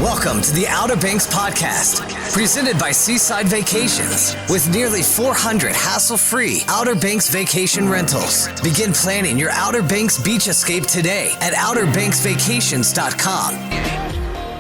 Welcome to the Outer Banks podcast, presented by Seaside Vacations. With nearly 400 hassle-free Outer Banks vacation rentals. Begin planning your Outer Banks beach escape today at OuterBanksVacations.com.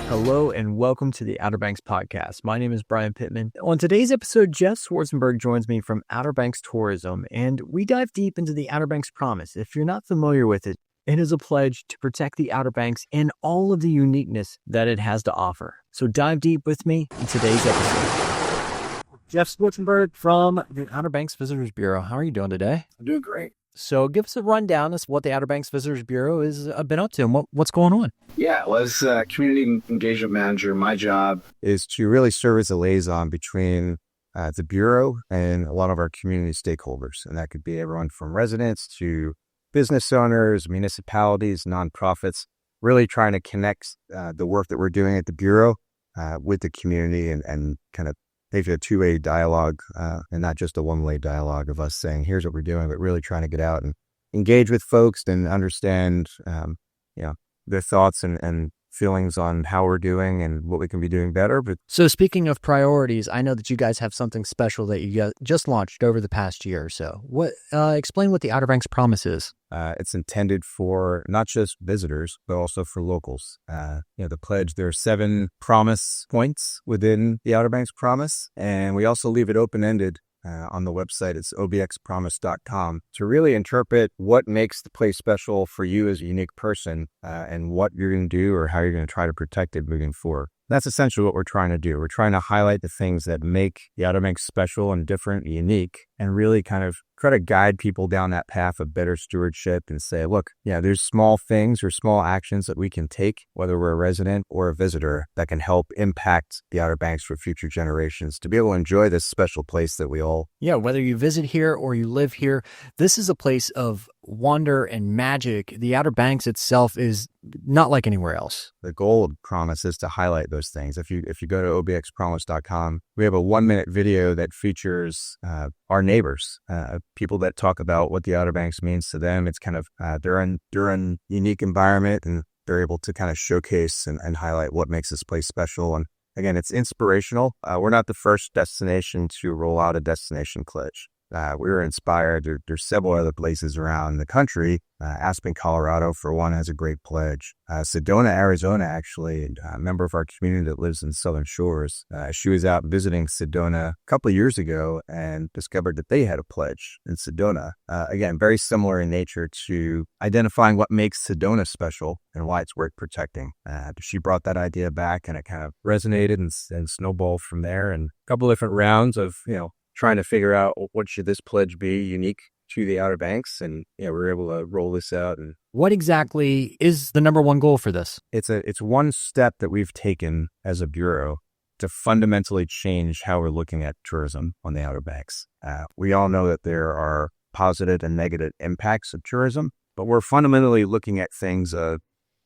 Hello and welcome to the Outer Banks podcast. My name is Brian Pittman. On today's episode, Jeff Schwarzenberg joins me from Outer Banks Tourism, and we dive deep into the Outer Banks Promise. If you're not familiar with it, it is a pledge to protect the Outer Banks and all of the uniqueness that it has to offer. So dive deep with me in today's episode. Jeff Schwarzenberg from the Outer Banks Visitors Bureau. How are you doing today? I'm doing great. So give us a rundown of what the Outer Banks Visitors Bureau has been up to and what's going on. Yeah, well, as community engagement manager, my job is to really serve as a liaison between the Bureau and a lot of our community stakeholders. And that could be everyone from residents to business owners, municipalities, nonprofits, really trying to connect the work that we're doing at the Bureau with the community and kind of make it a two-way dialogue and not just a one-way dialogue of us saying, here's what we're doing, but really trying to get out and engage with folks and understand, their thoughts and feelings on how we're doing and what we can be doing better. But so speaking of priorities, I know that you guys have something special that you just launched over the past year or so. Explain what the Outer Banks Promise is. It's intended for not just visitors, but also for locals. The pledge, there are 7 promise points within the Outer Banks Promise, and we also leave it open-ended on the website. It's obxpromise.com to really interpret what makes the place special for you as a unique person and what you're going to do or how you're going to try to protect it moving forward. That's essentially what we're trying to do. We're trying to highlight the things that make the Outer Banks special and different and unique and really kind of try to guide people down that path of better stewardship and say, look, there's small things or small actions that we can take, whether we're a resident or a visitor, that can help impact the Outer Banks for future generations to be able to enjoy this special place that we all... Yeah, whether you visit here or you live here, this is a place of wonder and magic. The Outer Banks itself is not like anywhere else. The goal of Promise is to highlight those things. If you go to obxpromise.com, we have a 1-minute video that features our neighbors, people that talk about what the Outer Banks means to them. It's kind of they're in unique environment and they're able to kind of showcase and highlight what makes this place special. And again, it's inspirational. We're not the first destination to roll out a destination pledge. We were inspired. There's several other places around the country. Aspen, Colorado, for one, has a great pledge. Sedona, Arizona, actually, a member of our community that lives in Southern Shores, she was out visiting Sedona a couple of years ago and discovered that they had a pledge in Sedona. Again, very similar in nature to identifying what makes Sedona special and why it's worth protecting. She brought that idea back and it kind of resonated and snowballed from there. And a couple of different rounds of, trying to figure out what should this pledge be unique to the Outer Banks. And we were able to roll this out. And what exactly is the number one goal for this? It's one step that we've taken as a bureau to fundamentally change how we're looking at tourism on the Outer Banks. We all know that there are positive and negative impacts of tourism, but we're fundamentally looking at things.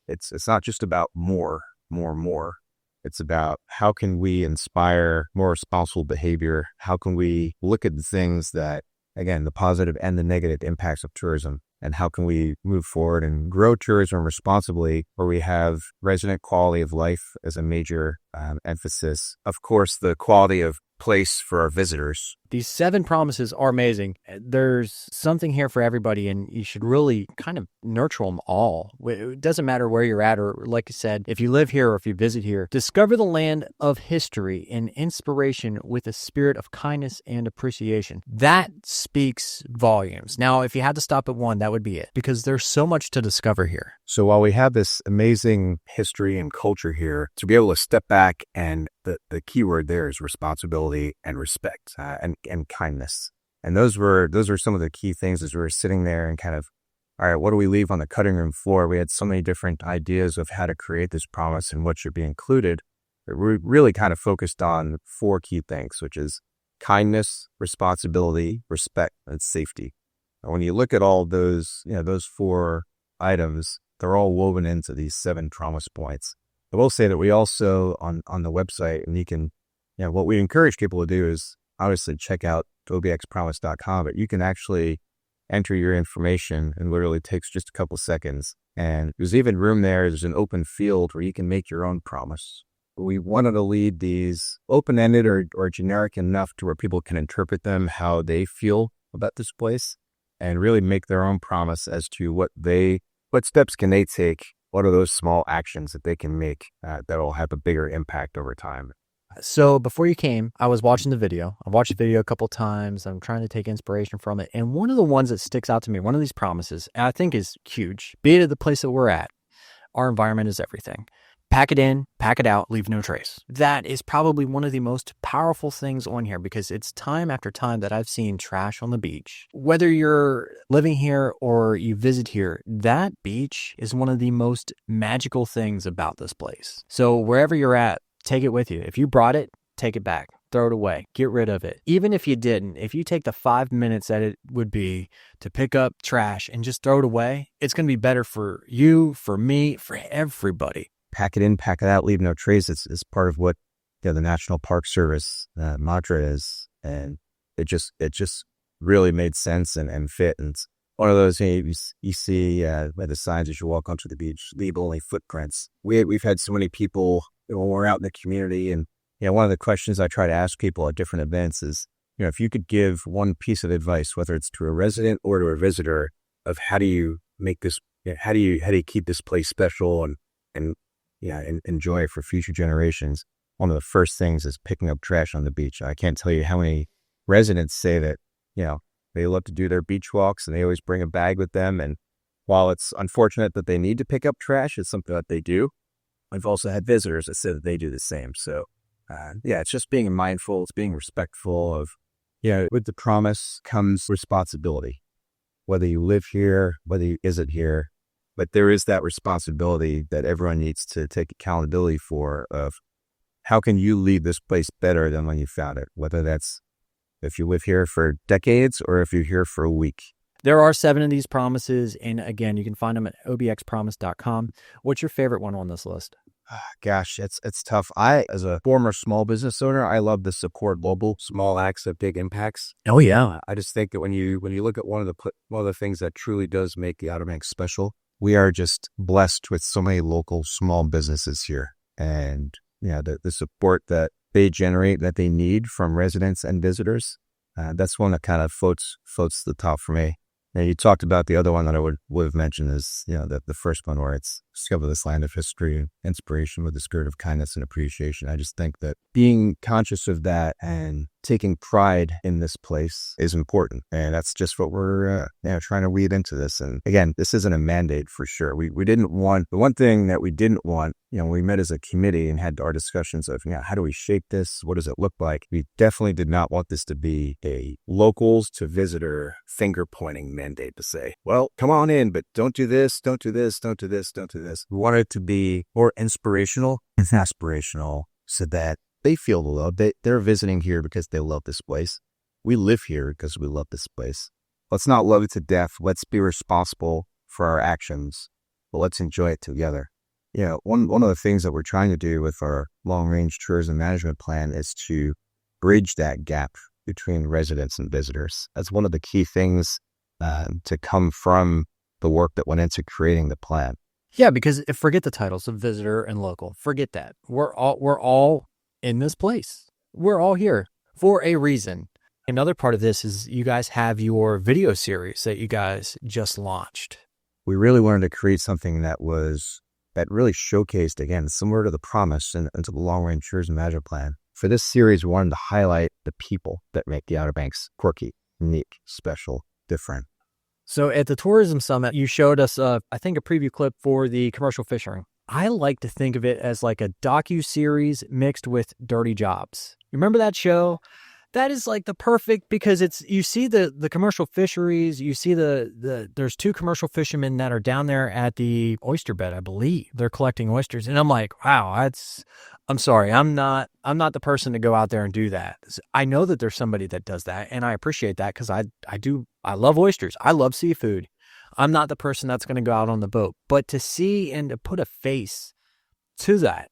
It's not just about more. It's about how can we inspire more responsible behavior? How can we look at the things that, again, the positive and the negative impacts of tourism, and how can we move forward and grow tourism responsibly where we have resident quality of life as a major emphasis. Of course, the quality of place for our visitors. These 7 promises are amazing. There's something here for everybody, and you should really kind of nurture them all. It doesn't matter where you're at, or like I said, if you live here or if you visit here, discover the land of history and inspiration with a spirit of kindness and appreciation. That speaks volumes. Now, if you had to stop at one, that would be it, because there's so much to discover here. So while we have this amazing history and culture here, to be able to step back, and the key word there is responsibility and respect and kindness. And those were some of the key things as we were sitting there and kind of, all right, what do we leave on the cutting room floor? We had so many different ideas of how to create this promise and what should be included. But we really kind of focused on 4 key things, which is kindness, responsibility, respect, and safety. And when you look at all those 4 items, they're all woven into these 7 promise points. I will say that we also on the website, and you can, what we encourage people to do is obviously check out obxpromise.com, but you can actually enter your information and literally takes just a couple seconds. And there's even room there. There's an open field where you can make your own promise. We wanted to lead these open-ended or generic enough to where people can interpret them how they feel about this place and really make their own promise as to what steps can they take. What are those small actions that they can make that will have a bigger impact over time? So before you came, I was watching the video. I've watched the video a couple times. I'm trying to take inspiration from it. And one of the ones that sticks out to me, one of these promises, and I think is huge, be it at the place that we're at, our environment is everything. Pack it in, pack it out, leave no trace. That is probably one of the most powerful things on here because it's time after time that I've seen trash on the beach. Whether you're living here or you visit here, that beach is one of the most magical things about this place. So wherever you're at, take it with you. If you brought it, take it back. Throw it away. Get rid of it. Even if you didn't, if you take the 5 minutes that it would be to pick up trash and just throw it away, it's going to be better for you, for me, for everybody. Pack it in, pack it out, leave no trace. It's part of what the National Park Service mantra is. And it just really made sense and fit. And it's one of those things you see by the signs as you walk onto the beach, leave only footprints. We've had so many people when we're out in the community. And one of the questions I try to ask people at different events is, if you could give one piece of advice, whether it's to a resident or to a visitor, of how do you make this, how do you keep this place special and enjoy it for future generations. One of the first things is picking up trash on the beach. I can't tell you how many residents say that, they love to do their beach walks and they always bring a bag with them. And while it's unfortunate that they need to pick up trash, it's something that they do. I've also had visitors that say that they do the same. So, it's just being mindful. It's being respectful of, with the promise comes responsibility, whether you live here, whether you visit here. But there is that responsibility that everyone needs to take accountability for of how can you leave this place better than when you found it, whether that's if you live here for decades or if you're here for a week. There are 7 of these promises. And again, you can find them at obxpromise.com. What's your favorite one on this list? Gosh, it's tough. As a former small business owner, I love the support global, small acts of big impacts. Oh, yeah. I just think that when you look at one of the things that truly does make the Outer Banks special, we are just blessed with so many local small businesses here. And the support that they generate, that they need from residents and visitors, that's one that kind of floats the top for me. And you talked about the other one that I would have mentioned is, the first one where it's discover this land of history and inspiration with the spirit of kindness and appreciation. I just think that being conscious of that and taking pride in this place is important. And that's just what we're trying to weave into this. And again, this isn't a mandate for sure. We didn't want, the one thing that we didn't want, we met as a committee and had our discussions of, how do we shape this? What does it look like? We definitely did not want this to be a locals to visitor finger pointing mandate to say, well, come on in, but don't do this, don't do this, don't do this, don't do this. We want it to be more inspirational and aspirational so that they feel the love. They're visiting here because they love this place. We live here because we love this place. Let's not love it to death. Let's be responsible for our actions, but let's enjoy it together. One of the things that we're trying to do with our long-range tourism management plan is to bridge that gap between residents and visitors. That's one of the key things to come from the work that went into creating the plan. Yeah, because forget the titles of visitor and local. Forget that. We're all in this place. We're all here for a reason. Another part of this is you guys have your video series that you guys just launched. We really wanted to create something that really showcased, again, similar to the promise and to the long-range tourism management plan. For this series, we wanted to highlight the people that make the Outer Banks quirky, unique, special, different. So at the Tourism Summit, you showed us, I think, a preview clip for the commercial fishing. I like to think of it as like a docu-series mixed with Dirty Jobs. You remember that show? That is like the perfect, because you see the commercial fisheries, you see there's 2 commercial fishermen that are down there at the oyster bed, I believe. They're collecting oysters. And I'm like, wow, I'm sorry, I'm not the person to go out there and do that. I know that there's somebody that does that, and I appreciate that because I love oysters. I love seafood. I'm not the person that's going to go out on the boat, but to see and to put a face to that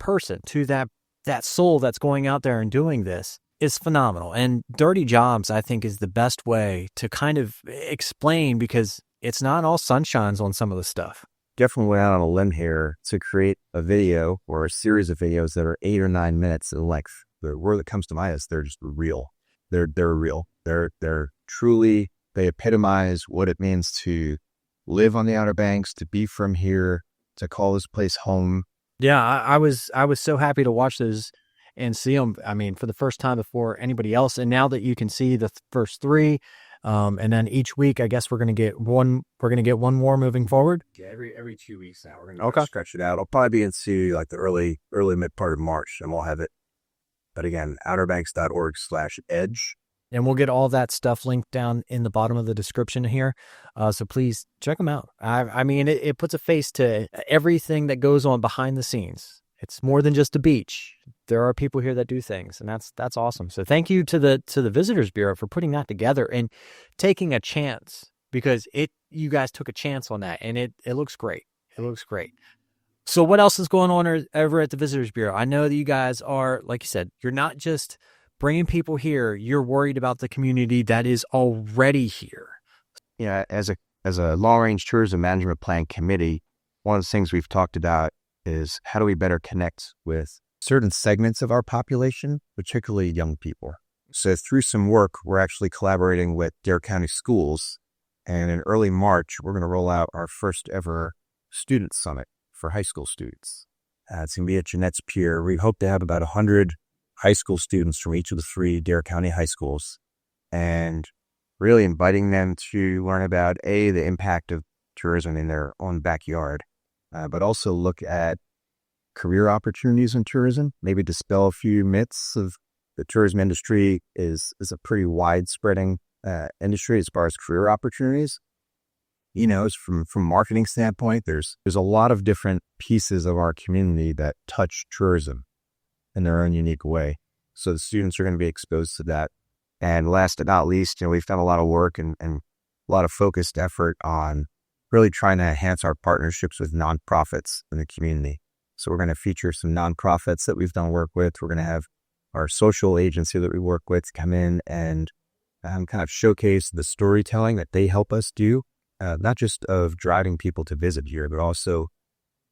person, to that soul that's going out there and doing this is phenomenal. And Dirty Jobs, I think, is the best way to kind of explain, because it's not all sunshines on some of the stuff. definitely went out on a limb here to create a video or a series of videos that are 8 or 9 minutes in length. The word that comes to mind is they're just real. They're real. They're truly, they epitomize what it means to live on the Outer Banks, to be from here, to call this place home. Yeah, I was so happy to watch those and see them. I mean, for the first time before anybody else, and now that you can see the first three, and then each week, I guess we're gonna get one. We're gonna get one more moving forward. Yeah, every 2 weeks now we're gonna stretch it out. It'll probably be into like the early mid part of March, and we'll have it. But again, outerbanks.org/edge. And we'll get all that stuff linked down in the bottom of the description here. So please check them out. I mean, it puts a face to everything that goes on behind the scenes. It's more than just a beach. There are people here that do things, and that's awesome. So thank you to the Visitors Bureau for putting that together and taking a chance, because you guys took a chance on that, and it looks great. It looks great. So what else is going on over at the Visitors Bureau? I know that you guys are, like you said, you're not just bringing people here, you're worried about the community that is already here. Yeah, as a long-range tourism management plan committee, one of the things we've talked about is how do we better connect with certain segments of our population, particularly young people. So through some work, we're actually collaborating with Dare County Schools, and in early March, we're going to roll out our first ever student summit for high school students. It's going to be at Jeanette's Pier. We hope to have about 100 high school students from each of the 3 Dare County high schools, and really inviting them to learn about the impact of tourism in their own backyard, but also look at career opportunities in tourism, maybe dispel a few myths of the tourism industry is a pretty widespreading industry as far as career opportunities. You know, from marketing standpoint, there's a lot of different pieces of our community that touch tourism in their own unique way. So the students are going to be exposed to that. And last but not least, we've done a lot of work and a lot of focused effort on really trying to enhance our partnerships with nonprofits in the community. So we're going to feature some nonprofits that we've done work with. We're going to have our social agency that we work with come in and kind of showcase the storytelling that they help us do, not just of driving people to visit here, but also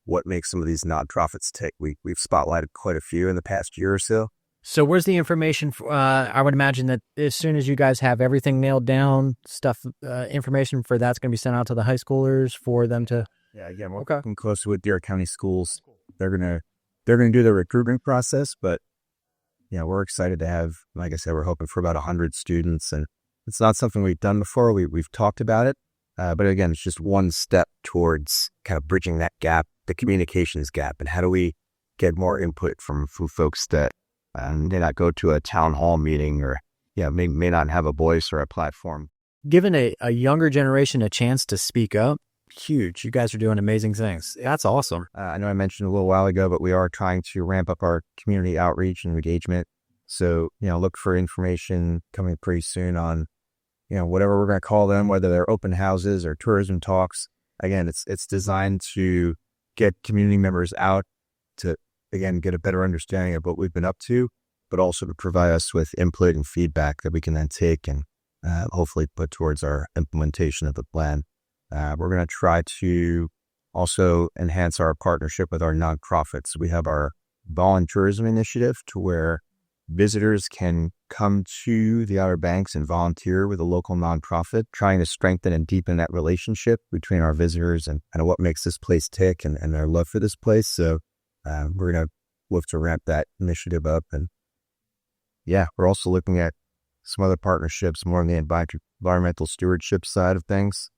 what makes some of these nonprofits tick. We've spotlighted quite a few in the past year or so. So where's the information? I would imagine that as soon as you guys have everything nailed down, information for that's going to be sent out to the high schoolers for them to. Yeah, again, we're working closely with Dare County Schools. They're gonna do the recruitment process, but we're excited to have, like I said, we're hoping for about 100 students, and it's not something we've done before. We've talked about it, but again, it's just one step towards kind of bridging that gap, the communications gap, and how do we get more input from folks that may not go to a town hall meeting or may not have a voice or a platform. Giving a younger generation a chance to speak up, huge. You guys are doing amazing things. That's awesome. I know I mentioned a little while ago, but we are trying to ramp up our community outreach and engagement. So, look for information coming pretty soon on, whatever we're going to call them, whether they're open houses or tourism talks. Again, it's designed to get community members out to, again, get a better understanding of what we've been up to, but also to provide us with input and feedback that we can then take and hopefully put towards our implementation of the plan. We're going to try to also enhance our partnership with our nonprofits. We have our volunteerism initiative to where visitors can come to the Outer Banks and volunteer with a local nonprofit, trying to strengthen and deepen that relationship between our visitors and what makes this place tick and their love for this place. So we're going to look to ramp that initiative up. And we're also looking at some other partnerships more on the environmental stewardship side of things.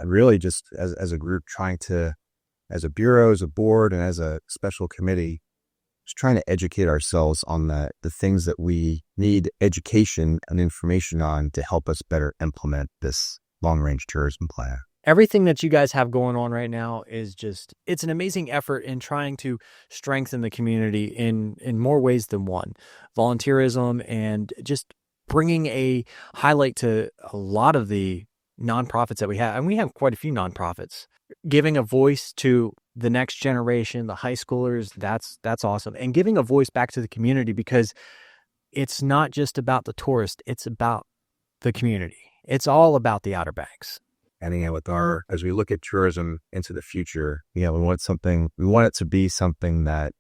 Really just as a group trying to, as a bureau, as a board, and as a special committee, just trying to educate ourselves on the things that we need education and information on to help us better implement this long-range tourism plan. Everything that you guys have going on right now is it's an amazing effort in trying to strengthen the community in more ways than one. Volunteerism and just bringing a highlight to a lot of the nonprofits that we have. And we have quite a few nonprofits. Giving a voice to the next generation, the high schoolers, that's awesome. And giving a voice back to the community, because it's not just about the tourist, it's about the community. It's all about the Outer Banks. And as we look at tourism into the future, we want it to be something that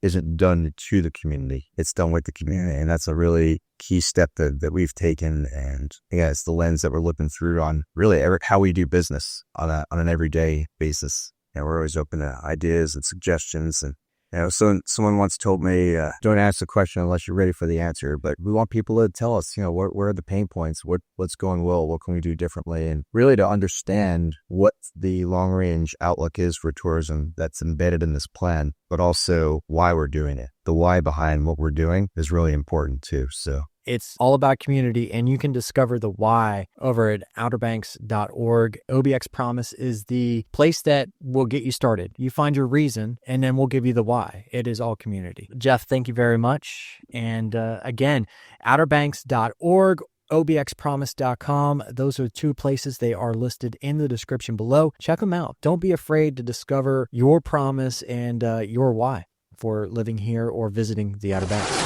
isn't done to the community. It's done with the community. And that's a really key step that we've taken. And it's the lens that we're looking through on really how we do business on an everyday basis. And we're always open to ideas and suggestions. And so someone once told me, don't ask the question unless you're ready for the answer. But we want people to tell us, where are the pain points? What's going well? What can we do differently? And really to understand what the long range outlook is for tourism that's embedded in this plan, but also why we're doing it. The why behind what we're doing is really important too. So it's all about community, and you can discover the why over at outerbanks.org. OBX Promise is the place that will get you started. You find your reason, and then we'll give you the why. It is all community. Jeff, thank you very much. And again, outerbanks.org, obxpromise.com. Those are two places. They are listed in the description below. Check them out. Don't be afraid to discover your promise and your why for living here or visiting the Outer Banks.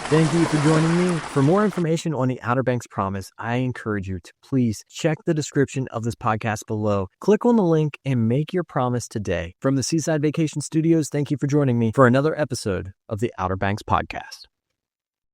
Thank you for joining me. For more information on the Outer Banks Promise, I encourage you to please check the description of this podcast below. Click on the link and make your promise today. From the Seaside Vacation Studios, thank you for joining me for another episode of the Outer Banks Podcast.